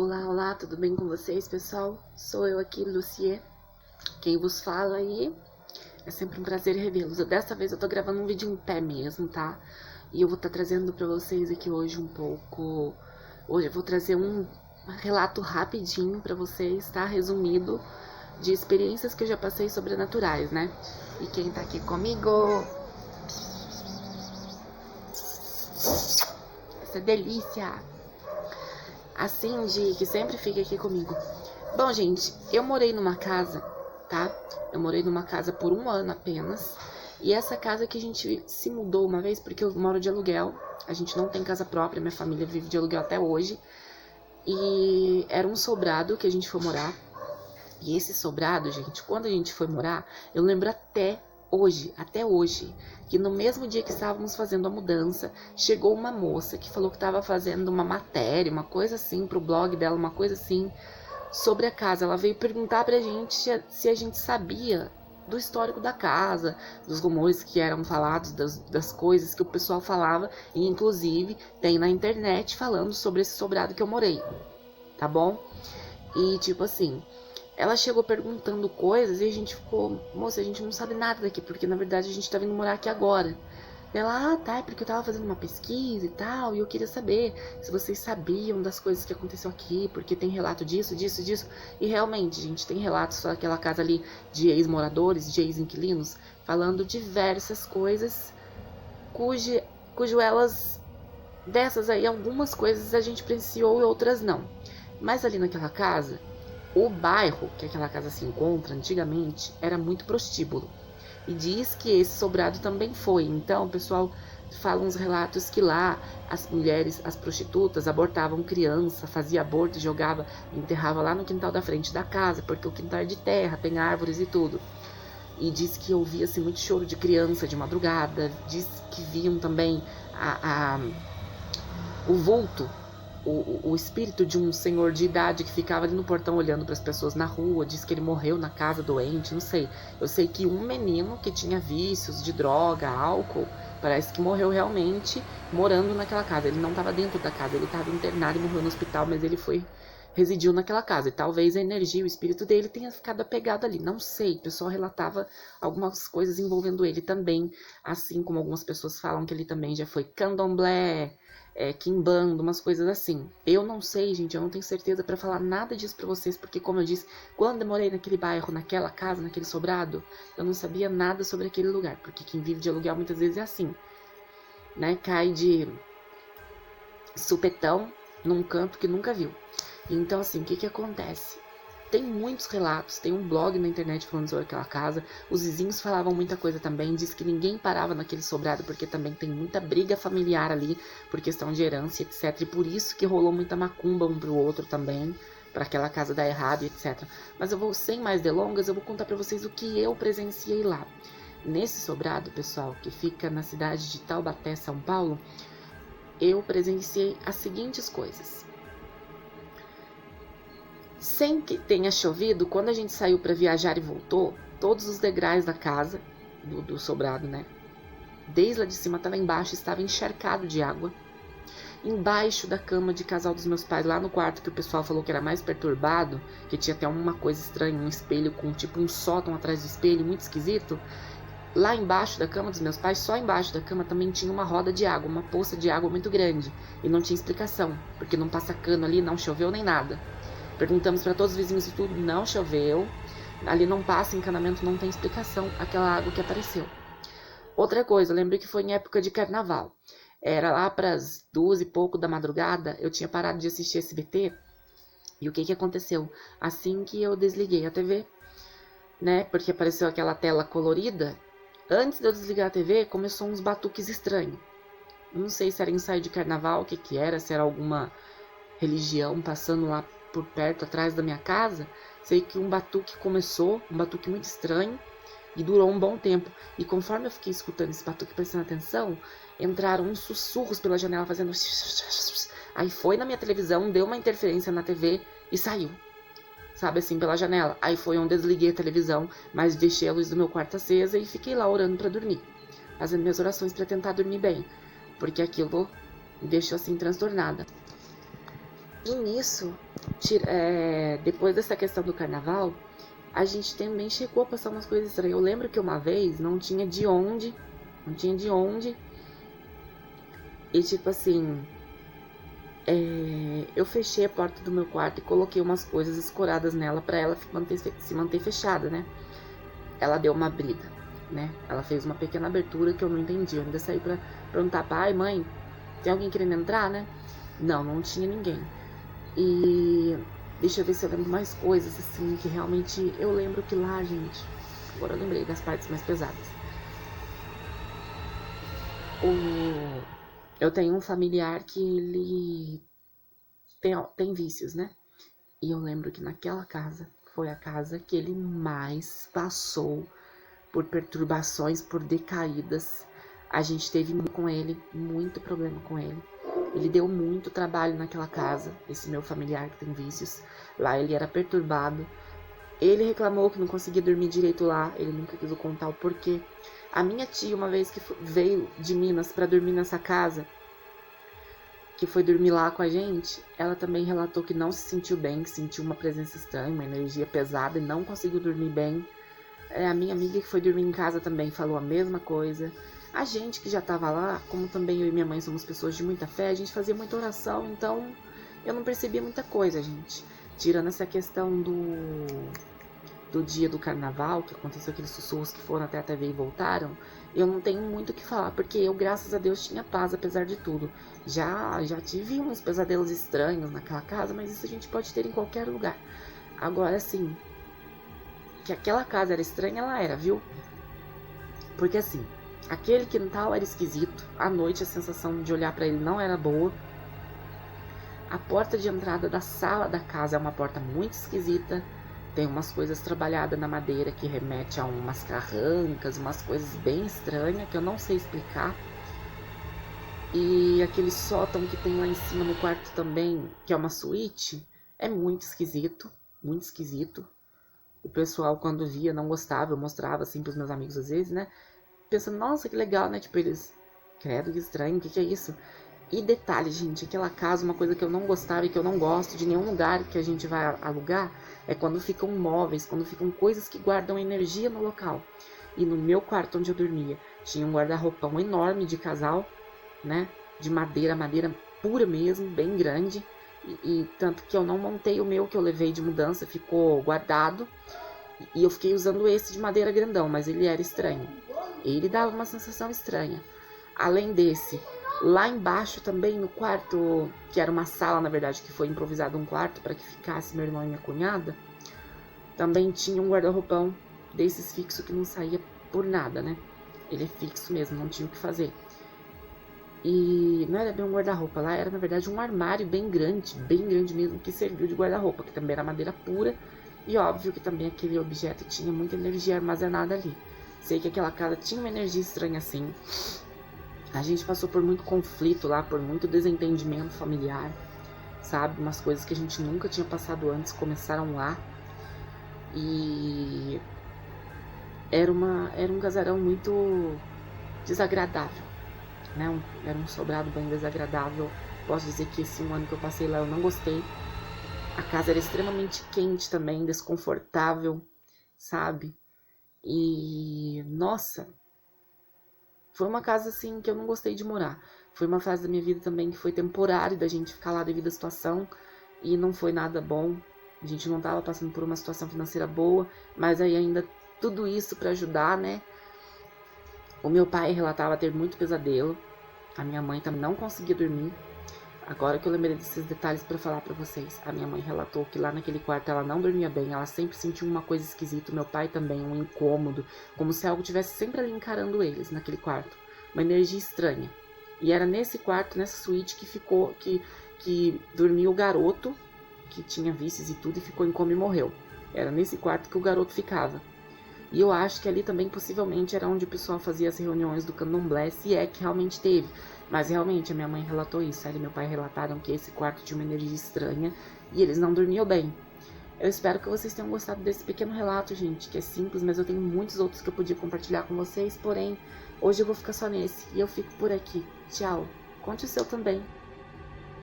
Olá, olá, tudo bem com vocês, pessoal? Sou eu aqui, Lucie, quem vos fala aí. É sempre um prazer revê-los. Dessa vez eu tô gravando um vídeo em pé mesmo, tá? E eu vou estar trazendo pra vocês aqui hoje um pouco... Hoje eu vou trazer um relato rapidinho pra vocês, tá? Resumido, de experiências que eu já passei sobrenaturais, né? E quem tá aqui comigo... Essa delícia! A Cindy, que sempre fica aqui comigo. Bom, gente, eu morei numa casa, tá? Eu morei numa casa por 1 ano apenas. E essa casa que a gente se mudou uma vez, porque eu moro de aluguel. A gente não tem casa própria, minha família vive de aluguel até hoje. E era um sobrado que a gente foi morar. E esse sobrado, gente, quando a gente foi morar, eu lembro até hoje, que no mesmo dia que estávamos fazendo a mudança, chegou uma moça que falou que estava fazendo uma matéria, uma coisa assim, pro blog dela, uma coisa assim, sobre a casa. Ela veio perguntar pra gente se a gente sabia do histórico da casa, dos rumores que eram falados, das coisas que o pessoal falava, e inclusive tem na internet falando sobre esse sobrado que eu morei, tá bom? E tipo assim, ela chegou perguntando coisas e a gente ficou, moça, a gente não sabe nada daqui, porque na verdade a gente tá vindo morar aqui agora. Ela, tá, é porque eu tava fazendo uma pesquisa e tal, e eu queria saber se vocês sabiam das coisas que aconteceu aqui, porque tem relato disso, disso, disso. E realmente, gente, tem relatos daquela casa ali de ex-moradores, de ex-inquilinos, falando diversas coisas, cujo elas, dessas aí, algumas coisas a gente presenciou e outras não. Mas ali naquela casa, o bairro que aquela casa se encontra antigamente era muito prostíbulo. E diz que esse sobrado também foi. Então, o pessoal fala uns relatos que lá as mulheres, as prostitutas, abortavam criança, fazia aborto, jogava, enterrava lá no quintal da frente da casa, porque o quintal é de terra, tem árvores e tudo. E diz que ouvia-se muito choro de criança de madrugada. Diz que viam também o vulto, o espírito de um senhor de idade que ficava ali no portão olhando para as pessoas na rua. Diz que ele morreu na casa doente, não sei. Eu sei que um menino que tinha vícios de droga, álcool, parece que morreu realmente morando naquela casa. Ele não estava dentro da casa, ele estava internado e morreu no hospital, mas ele residiu naquela casa. E talvez a energia, o espírito dele tenha ficado apegado ali. Não sei, o pessoal relatava algumas coisas envolvendo ele também, assim como algumas pessoas falam que ele também já foi candomblé, quimbanda, umas coisas assim. Eu não sei, gente, eu não tenho certeza para falar nada disso para vocês, porque como eu disse, quando eu morei naquele bairro, naquela casa, naquele sobrado, eu não sabia nada sobre aquele lugar, porque quem vive de aluguel muitas vezes é assim, né? Cai de supetão num canto que nunca viu. Então, assim, o que acontece? Tem muitos relatos, tem um blog na internet falando sobre aquela casa. Os vizinhos falavam muita coisa também. Diz que ninguém parava naquele sobrado, porque também tem muita briga familiar ali, por questão de herança, etc. E por isso que rolou muita macumba um pro outro também, para aquela casa dar errado, etc. Mas eu vou, sem mais delongas, eu vou contar para vocês o que eu presenciei lá. Nesse sobrado, pessoal, que fica na cidade de Taubaté, São Paulo, eu presenciei as seguintes coisas. Sem que tenha chovido, quando a gente saiu para viajar e voltou, todos os degraus da casa, do sobrado, né? Desde lá de cima até lá embaixo estava encharcado de água. Embaixo da cama de casal dos meus pais, lá no quarto que o pessoal falou que era mais perturbado, que tinha até uma coisa estranha, um espelho com tipo um sótão atrás do espelho, muito esquisito. Lá embaixo da cama dos meus pais, só embaixo da cama também tinha uma roda de água, uma poça de água muito grande. E não tinha explicação, porque não passa cano ali, não choveu nem nada. Perguntamos para todos os vizinhos e tudo, não choveu. Ali não passa encanamento, não tem explicação aquela água que apareceu. Outra coisa, eu lembro que foi em época de carnaval. Era lá para as 2 e pouco da madrugada, eu tinha parado de assistir SBT. E o que aconteceu? Assim que eu desliguei a TV, né, porque apareceu aquela tela colorida, antes de eu desligar a TV, começou uns batuques estranhos. Eu não sei se era ensaio de carnaval, o que era, se era alguma religião passando lá por perto, atrás da minha casa. Sei que um batuque começou, um batuque muito estranho, e durou um bom tempo. E conforme eu fiquei escutando esse batuque, prestando atenção, entraram uns sussurros pela janela fazendo... Aí foi na minha televisão, deu uma interferência na TV e saiu. Sabe, assim, pela janela. Aí foi onde eu desliguei a televisão, mas deixei a luz do meu quarto acesa e fiquei lá orando para dormir. Fazendo minhas orações para tentar dormir bem. Porque aquilo me deixou assim transtornada. E nisso, Depois dessa questão do carnaval, a gente também chegou a passar umas coisas estranhas. Eu lembro que uma vez não tinha de onde, e tipo assim, eu fechei a porta do meu quarto e coloquei umas coisas escoradas nela pra ela se manter fechada, né? Ela deu uma abrida, né? Ela fez uma pequena abertura que eu não entendi. Eu ainda saí pra perguntar, pai, mãe, tem alguém querendo entrar, né? Não tinha ninguém. E deixa eu ver se eu lembro mais coisas, assim, que realmente eu lembro que lá, gente, agora eu lembrei das partes mais pesadas. Eu tenho um familiar que ele tem vícios, né? E eu lembro que naquela casa foi a casa que ele mais passou por perturbações, por decaídas. A gente teve muito problema com ele. Ele deu muito trabalho naquela casa, esse meu familiar que tem vícios. Lá ele era perturbado. Ele reclamou que não conseguia dormir direito lá, ele nunca quis contar o porquê. A minha tia, uma vez que veio de Minas para dormir nessa casa, que foi dormir lá com a gente, ela também relatou que não se sentiu bem, que sentiu uma presença estranha, uma energia pesada e não conseguiu dormir bem. A minha amiga que foi dormir em casa também falou a mesma coisa. A gente que já estava lá, como também eu e minha mãe somos pessoas de muita fé, a gente fazia muita oração, então eu não percebia muita coisa, gente. Tirando essa questão do dia do carnaval, que aconteceu aqueles sussurros que foram até a TV e voltaram, eu não tenho muito o que falar, porque eu, graças a Deus, tinha paz apesar de tudo. Já tive uns pesadelos estranhos naquela casa, mas isso a gente pode ter em qualquer lugar. Agora, assim, que aquela casa era estranha, ela era, viu? Porque assim, aquele quintal era esquisito, à noite a sensação de olhar pra ele não era boa. A porta de entrada da sala da casa é uma porta muito esquisita. Tem umas coisas trabalhadas na madeira que remete a umas carrancas, umas coisas bem estranhas que eu não sei explicar. E aquele sótão que tem lá em cima no quarto também, que é uma suíte, é muito esquisito, muito esquisito. O pessoal, quando via, não gostava, eu mostrava assim pros meus amigos às vezes, né? Pensando, nossa, que legal, né? Tipo, eles, credo, que estranho, o que é isso? E detalhe, gente, aquela casa, uma coisa que eu não gostava e que eu não gosto de nenhum lugar que a gente vai alugar, é quando ficam móveis, quando ficam coisas que guardam energia no local. E no meu quarto onde eu dormia, tinha um guarda-roupão enorme de casal, né? De madeira pura mesmo, bem grande. E tanto que eu não montei o meu que eu levei de mudança, ficou guardado. E eu fiquei usando esse de madeira grandão, mas ele era estranho. Ele dava uma sensação estranha. Além desse, lá embaixo também no quarto, que era uma sala na verdade, que foi improvisado um quarto para que ficasse meu irmão e minha cunhada, também tinha um guarda-roupão desses fixo que não saía por nada, né? Ele é fixo mesmo, não tinha o que fazer. E não era bem um guarda-roupa, lá era na verdade um armário bem grande mesmo, que serviu de guarda-roupa, que também era madeira pura. E óbvio que também aquele objeto tinha muita energia armazenada ali. Sei que aquela casa tinha uma energia estranha assim. A gente passou por muito conflito lá, por muito desentendimento familiar, sabe? Umas coisas que a gente nunca tinha passado antes começaram lá. E era um casarão muito desagradável, né? Era um sobrado bem desagradável. Posso dizer que esse um ano que eu passei lá eu não gostei. A casa era extremamente quente também, desconfortável, sabe? E, nossa, foi uma casa assim que eu não gostei de morar. Foi uma fase da minha vida também que foi temporária da gente ficar lá devido à situação e não foi nada bom. A gente não tava passando por uma situação financeira boa, mas aí ainda tudo isso para ajudar, né? O meu pai relatava ter muito pesadelo. A minha mãe também não conseguia dormir. Agora que eu lembrei desses detalhes para falar para vocês, a minha mãe relatou que lá naquele quarto ela não dormia bem, ela sempre sentiu uma coisa esquisita, meu pai também, um incômodo, como se algo tivesse sempre ali encarando eles naquele quarto, uma energia estranha. E era nesse quarto, nessa suíte que dormia o garoto, que tinha vícios e tudo, e ficou em coma e morreu. Era nesse quarto que o garoto ficava. E eu acho que ali também possivelmente era onde o pessoal fazia as reuniões do candomblé, se é que realmente teve. Mas realmente a minha mãe relatou isso, ela e meu pai relataram que esse quarto tinha uma energia estranha e eles não dormiam bem. Eu espero que vocês tenham gostado desse pequeno relato, gente, que é simples, mas eu tenho muitos outros que eu podia compartilhar com vocês, porém, hoje eu vou ficar só nesse e eu fico por aqui. Tchau. Conte o seu também.